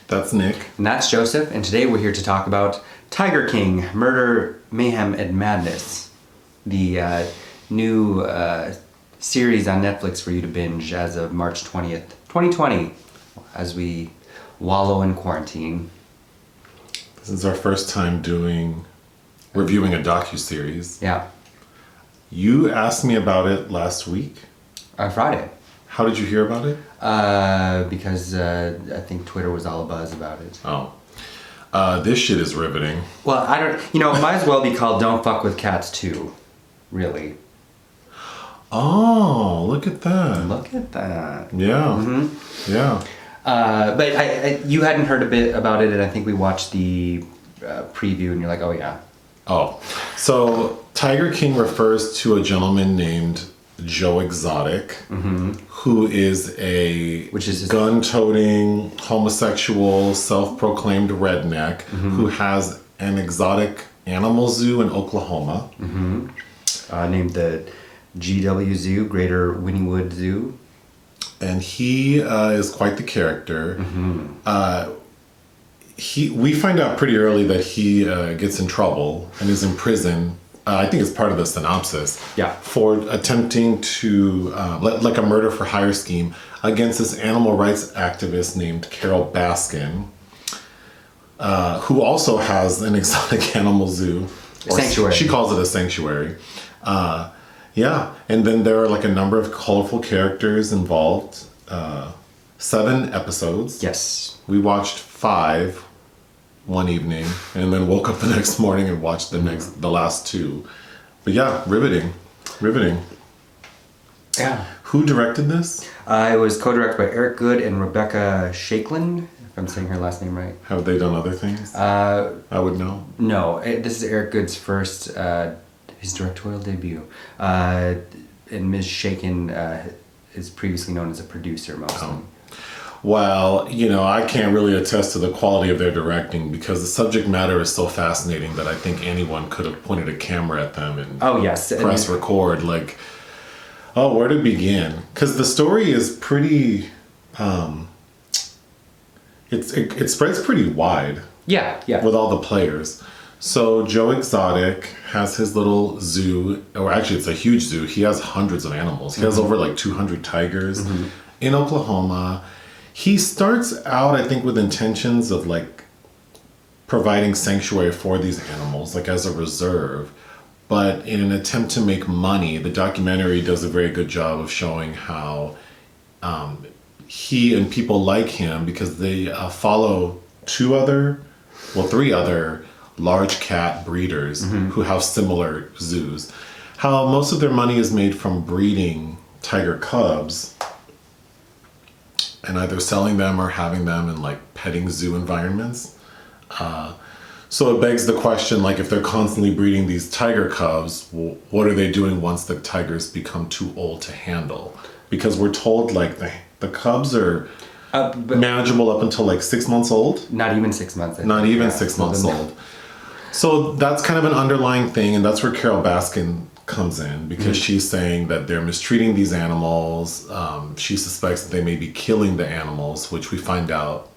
That's Nick. And that's Joseph, and today we're here to talk about Tiger King, Murder, Mayhem and Madness. The new series on Netflix for you to binge as of March 20th, 2020, as we wallow in quarantine. This is our first time reviewing a docuseries. Yeah. You asked me about it last week. Friday. How did you hear about it? Because I think Twitter was all abuzz about it. Oh. This shit is riveting. Well, it might as well be called Don't Fuck with Cats 2. Really. Oh, look at that. Look at that. Yeah. Mm-hmm. Yeah. But you hadn't heard a bit about it, and I think we watched the preview, and you're like, oh, yeah. Oh. So, Tiger King refers to a gentleman named Joe Exotic, who is a gun-toting, homosexual, self-proclaimed redneck who has an exotic animal zoo in Oklahoma. Named the GW Zoo, Greater Wynnewood Zoo. And he is quite the character. We find out pretty early that he gets in trouble and is in prison. I think it's part of the synopsis. Yeah. For attempting to, like a murder for hire scheme against this animal rights activist named Carole Baskin, who also has an exotic animal zoo. Sanctuary. She calls it a sanctuary. Yeah. And then there are like a number of colorful characters involved. 7 episodes. Yes. We watched 5 one evening and then woke up the next morning and watched the last 2. But yeah, riveting. Yeah. Who directed this? It was co-directed by Eric Goode and Rebecca Chaiklin, if I'm saying her last name right. Have they done other things? I would know. No, this is Eric Goode's first, his directorial debut. And Ms. Chaiklin is previously known as a producer mostly. Well, I can't really attest to the quality of their directing because the subject matter is so fascinating that I think anyone could have pointed a camera at them and press record. Like, where to begin? Because the story is pretty, it spreads pretty wide. Yeah. With all the players. So Joe Exotic has his little zoo, or actually it's a huge zoo. He has hundreds of animals. He has over like 200 tigers in Oklahoma. He starts out, I think, with intentions of like providing sanctuary for these animals, like as a reserve. But in an attempt to make money, the documentary does a very good job of showing how he and people like him, because they follow 3 other large cat breeders who have similar zoos, how most of their money is made from breeding tiger cubs and either selling them or having them in like petting zoo environments. So it begs the question, like, if they're constantly breeding these tiger cubs, what are they doing once the tigers become too old to handle? Because we're told like the cubs are manageable up until like 6 months old. Not even 6 months. Not even 6 months old. So that's kind of an underlying thing, and that's where Carole Baskin comes in, because she's saying that they're mistreating these animals. She suspects that they may be killing the animals, which we find out,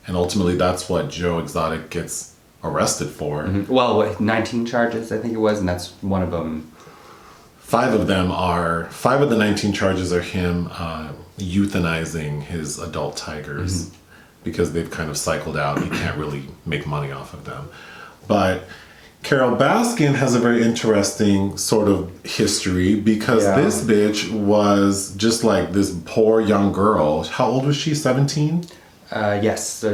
and ultimately that's what Joe Exotic gets arrested for. Well, 19 charges, I think it was, and that's one of them. 5 of the 19 charges are him euthanizing his adult tigers because they've kind of cycled out. He can't really make money off of them. But Carole Baskin has a very interesting sort of history, because this bitch was just like this poor young girl. How old was she? 17? Yes. She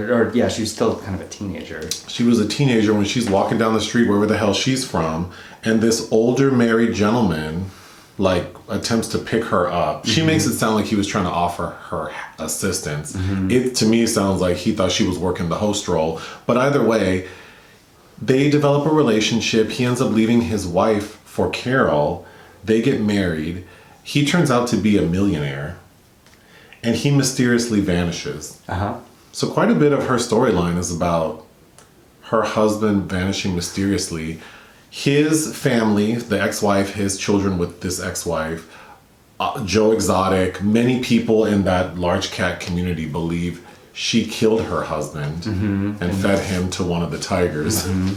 was still kind of a teenager. She was a teenager when she's walking down the street, wherever the hell she's from, and this older married gentleman like attempts to pick her up. She makes it sound like he was trying to offer her assistance. It to me sounds like he thought she was working the host role. But either way, they develop a relationship. He ends up leaving his wife for Carole. They get married. He turns out to be a millionaire, and he mysteriously vanishes. So quite a bit of her storyline is about her husband vanishing mysteriously. His family, the ex-wife, his children with this ex-wife, Joe Exotic, many people in that large cat community believe she killed her husband and fed him to one of the tigers. And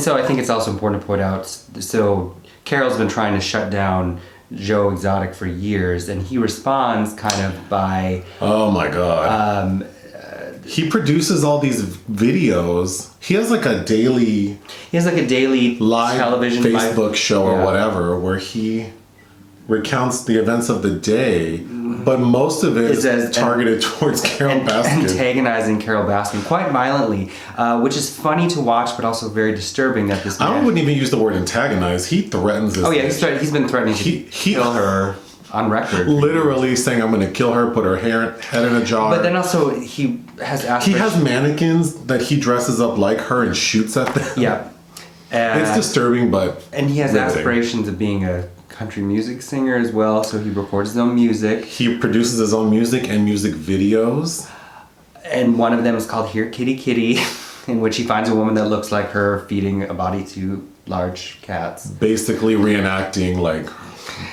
so I think it's also important to point out, so Carole's been trying to shut down Joe Exotic for years, and he responds kind of by... Oh my God. He produces all these videos. He has like a daily... He has like a daily live television... Facebook show or whatever, where he recounts the events of the day, but most of it is targeted towards Carole Baskin. Antagonizing Carole Baskin quite violently, which is funny to watch, but also very disturbing that this man... I wouldn't even use the word antagonize. He threatens this. Oh yeah, he's been threatening to kill her on record. Literally saying, I'm going to kill her, put her head in a jar. But then also, he has aspirations. He has mannequins that he dresses up like her and shoots at them. Yeah. It's disturbing, but... And he has aspirations of being a country music singer as well, so he records his own music. He produces his own music and music videos. And one of them is called Here Kitty Kitty, in which he finds a woman that looks like her feeding a body to large cats. Basically reenacting like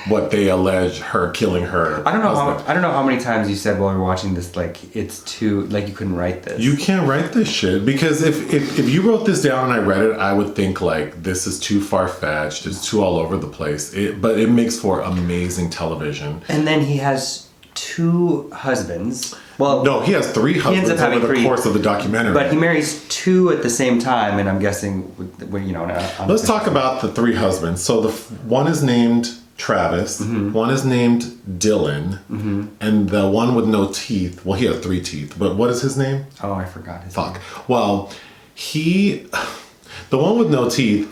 what they allege her killing her. I don't know how many times you said while we were watching this, like, it's too, like, you couldn't write this. You can't write this shit, because if you wrote this down and I read it, I would think like, this is too far-fetched, it's too all over the place. But it makes for amazing television. And then he has 2 husbands. Well, no, he has 3 husbands over the course of the documentary. But he marries 2 at the same time, and I'm guessing, you know... Let's talk about the 3 husbands. So the one is named Travis, one is named Dillon, and the one with no teeth, well, he has 3 teeth, but what is his name? Oh, I forgot his name. Well, the one with no teeth,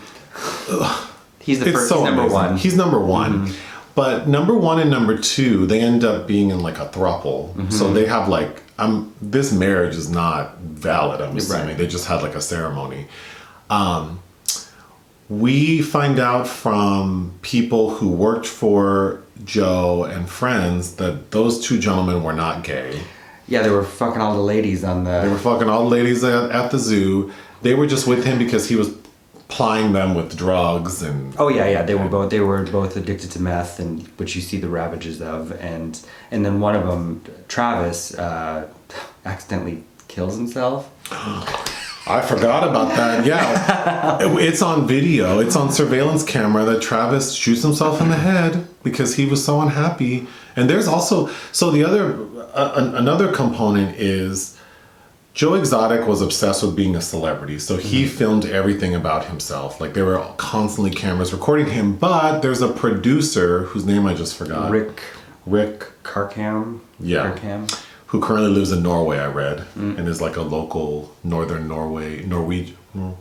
he's number 1. He's number 1. But number 1 and number 2, they end up being in like a throuple. So they have like, this marriage is not valid, I'm assuming. Right. They just had like a ceremony. We find out from people who worked for Joe and friends that those 2 gentlemen were not gay. Yeah, they were fucking all the ladies on the... They were fucking all the ladies at the zoo. They were just with him because he was plying them with drugs and... Oh yeah, they were both addicted to meth, and which you see the ravages of, and then one of them, Travis, accidentally kills himself. I forgot about that. Yeah, it's on video. It's on surveillance camera that Travis shoots himself in the head because he was so unhappy. And there's also another component is Joe Exotic was obsessed with being a celebrity, so he filmed everything about himself. Like, there were constantly cameras recording him. But there's a producer whose name I just forgot. Rick Kirkham. Yeah. Kirkham. Who currently lives in Norway, I read, and is like a local northern Norwegian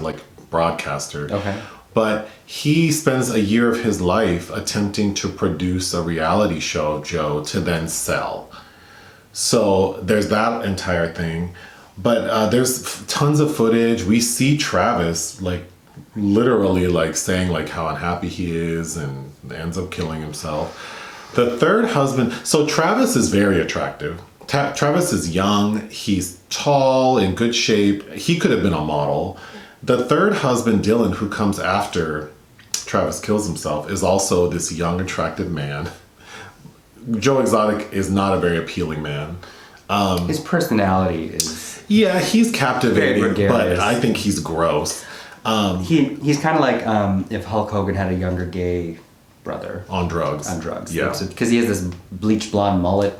like broadcaster. Okay. But he spends a year of his life attempting to produce a reality show of Joe to then sell. So there's that entire thing. But there's tons of footage. We see Travis like literally like saying like how unhappy he is and ends up killing himself. The third husband, so Travis is very attractive. Travis is young, he's tall, in good shape. He could have been a model. The third husband, Dillon, who comes after Travis kills himself, is also this young, attractive man. Joe Exotic is not a very appealing man. His personality is... Yeah, he's captivating, but I think he's gross. He's kind of like if Hulk Hogan had a younger gay... brother on drugs. Yeah, because he has this bleach blonde mullet.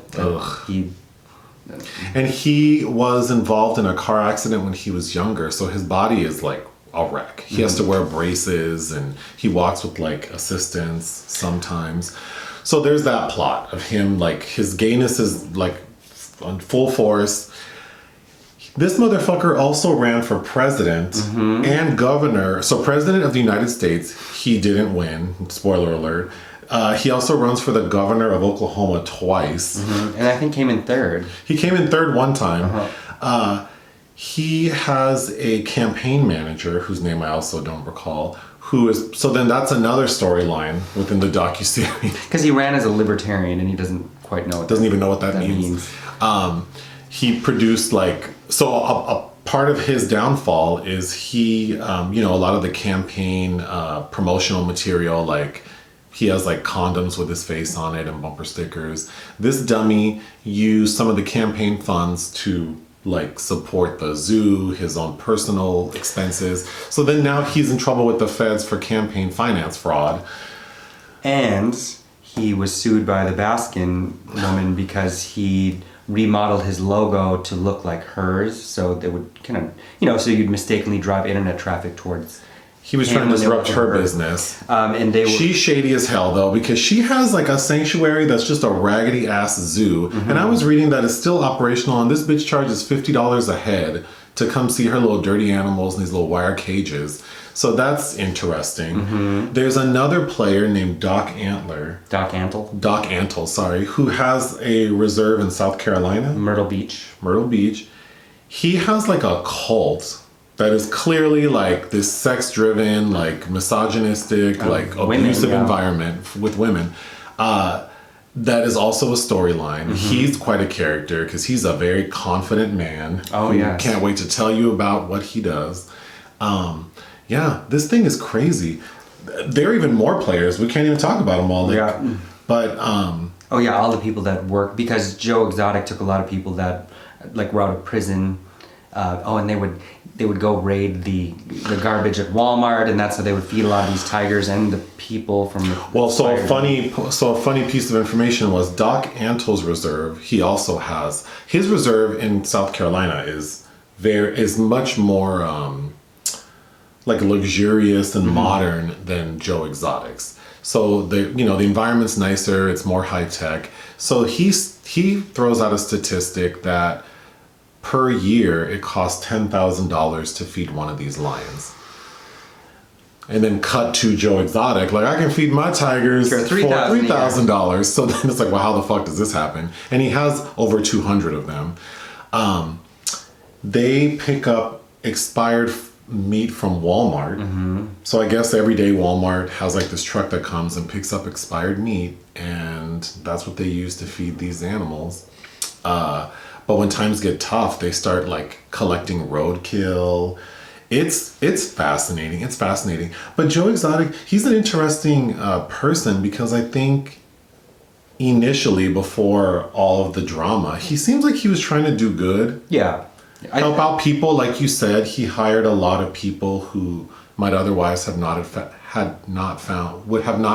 And he was involved in a car accident when he was younger, so his body is like a wreck. He has to wear braces, and he walks with like assistants sometimes. So there's that plot of him, like his gayness is like on full force. This motherfucker also ran for president and governor. So president of the United States, he didn't win. Spoiler alert. He also runs for the governor of Oklahoma twice. And I think came in 3rd. He came in 3rd one time. He has a campaign manager whose name I also don't recall. So then that's another storyline within the docuseries. Because he ran as a libertarian and he doesn't quite know. Doesn't even know what that means. He produced like... So a part of his downfall is he, a lot of the campaign promotional material, like He has like condoms with his face on it and bumper stickers. This dummy used some of the campaign funds to like support the zoo, his own personal expenses. So then now he's in trouble with the feds for campaign finance fraud. And he was sued by the Baskin woman because he remodeled his logo to look like hers, so they would kind of, so you'd mistakenly drive internet traffic towards. He was trying to disrupt her business. And they were... She's shady as hell, though, because she has like a sanctuary that's just a raggedy ass zoo. Mm-hmm. And I was reading that it's still operational, and this bitch charges $50 a head to come see her little dirty animals in these little wire cages. So that's interesting. Mm-hmm. There's another player named Doc Antle, sorry, who has a reserve in South Carolina. Myrtle Beach. He has like a cult that is clearly like this sex-driven, like misogynistic, like abusive environment with women. That is also a storyline. Mm-hmm. He's quite a character because he's a very confident man. Oh, yeah. Can't wait to tell you about what he does. Yeah, this thing is crazy. There are even more players. We can't even talk about them all. But all the people that work, because Joe Exotic took a lot of people that like were out of prison. And they would go raid the garbage at Walmart, and that's how they would feed a lot of these tigers and the people from the. So a funny piece of information was Doc Antle's reserve. He also has his reserve in South Carolina is much more like luxurious and modern than Joe Exotic's. So the environment's nicer, it's more high tech. So he throws out a statistic that per year it costs $10,000 to feed one of these lions. And then cut to Joe Exotic, like, I can feed my tigers for $3,000. So then it's like, well, how the fuck does this happen? And he has over 200 of them. They pick up expired meat from Walmart. Mm-hmm. So I guess every day Walmart has like this truck that comes and picks up expired meat, and that's what they use to feed these animals. But when times get tough, they start like collecting roadkill. It's fascinating. It's fascinating. But Joe Exotic, he's an interesting person because I think initially, before all of the drama, he seems like he was trying to do good. Yeah. Help out people, like you said. He hired a lot of people who might otherwise would have not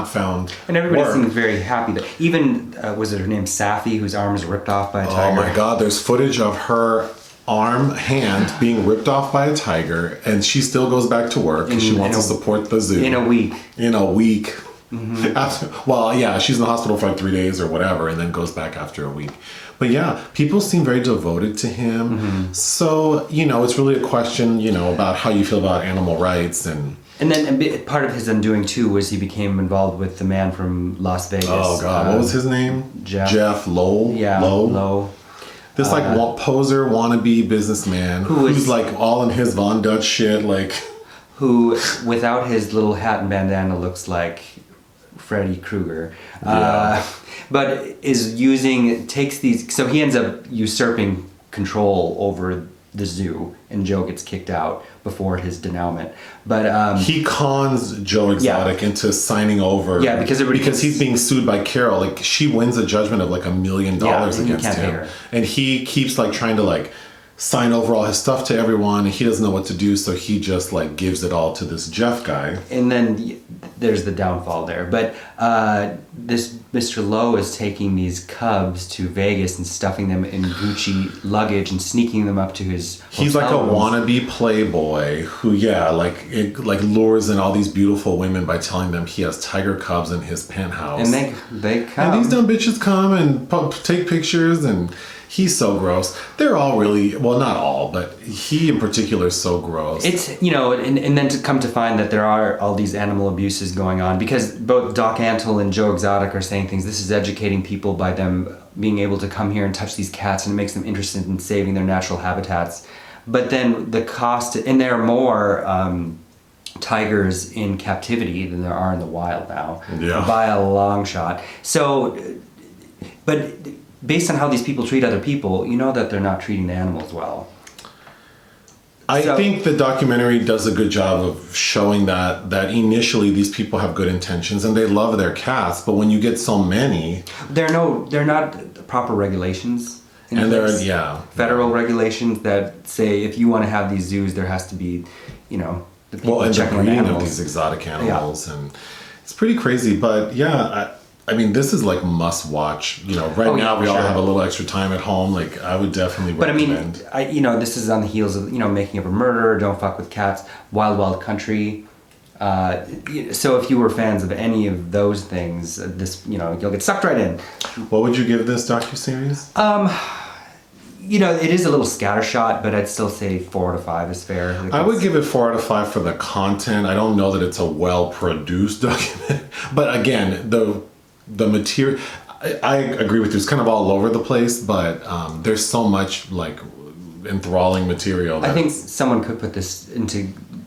found. And everybody work. seemed very happy that even was it her name Safi, whose arm was ripped off by a tiger. Oh my God! There's footage of her hand being ripped off by a tiger, and she still goes back to work because she wants to support the zoo. In a week. Mm-hmm. She's in the hospital for like 3 days or whatever, and then goes back after a week. But yeah, people seem very devoted to him. Mm-hmm. So, it's really a question, about how you feel about animal rights. And then part of his undoing, too, was he became involved with the man from Las Vegas. Oh, God. What was his name? Jeff Lowe? Yeah, Lowe. This, poser, wannabe businessman who's, all in his Von Dutch shit, who, without his little hat and bandana, looks like Freddy Krueger. Yeah. But takes these, so he ends up usurping control over the zoo, and Joe gets kicked out before his denouement. But he cons Joe Exotic into signing over. Yeah, because he's being sued by Carole. Like, she wins a judgment of like $1 million against him, and he keeps trying to sign over all his stuff to everyone, and he doesn't know what to do, so he just gives it all to this Jeff guy. And then there's the downfall there. But this Mr. Lowe is taking these cubs to Vegas and stuffing them in Gucci luggage and sneaking them up to his hotel He's like a rooms. wannabe playboy who lures in all these beautiful women by telling them he has tiger cubs in his penthouse. And they come. And these dumb bitches come and take pictures, and he's so gross. They're all really, well, not all, but he in particular is so gross. It's, and then to come to find that there are all these animal abuses going on, because both Doc Antle and Joe Exotic are saying things. This is educating people by them being able to come here and touch these cats, and it makes them interested in saving their natural habitats. But then the cost, and there are more tigers in captivity than there are in the wild now, by a long shot. So, but based on how these people treat other people, that they're not treating the animals well. I think the documentary does a good job of showing that initially these people have good intentions and they love their cats, but when you get so many, they're not proper regulations. And there place. are Federal regulations that say if you want to have these zoos, there has to be, you know, the people and the checking on breeding of animals. these exotic animals, and it's pretty crazy. But yeah, I mean, this is like must watch. You know, right now we all have a little extra time at home. Like, I would definitely recommend. But I mean, you know, this is on the heels of, you know, Making Up a Murder, Don't Fuck with Cats, Wild Wild Country. So if you were fans of any of those things, this, you know, you'll get sucked right in. What would you give this docuseries? You know, it is a little scattershot, but I'd still say 4 out of 5 is fair. Like, I would give it 4 out of 5 for the content. I don't know that it's a well-produced documentary, but again, the material. I agree with you. It's kind of all over the place, but there's so much like enthralling material. I think someone could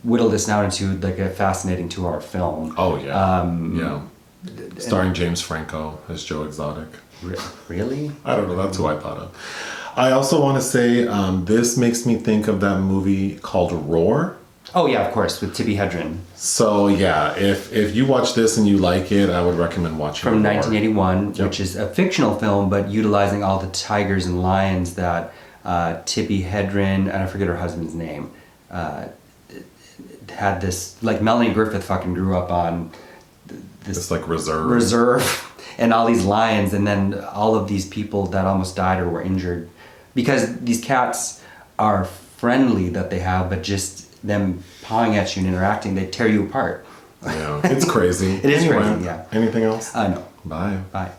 whittle this down into like a fascinating 2-hour film. Oh yeah, starring James Franco as Joe Exotic. Really? I don't know. That's who I thought of. I also want to say this makes me think of that movie called Roar. Oh yeah, of course, with Tippi Hedren. So yeah, if you watch this and you like it, I would recommend watching From Roar. 1981, which is a fictional film, but utilizing all the tigers and lions that Tippi Hedren, and I forget her husband's name, had this, like Melanie Griffith fucking grew up on this like reserve and all these lions, and then all of these people that almost died or were injured because these cats are friendly that they have, but just them pawing at you and interacting, they tear you apart. Yeah, it's crazy. It is crazy, yeah. Anything else? No. Bye. Bye.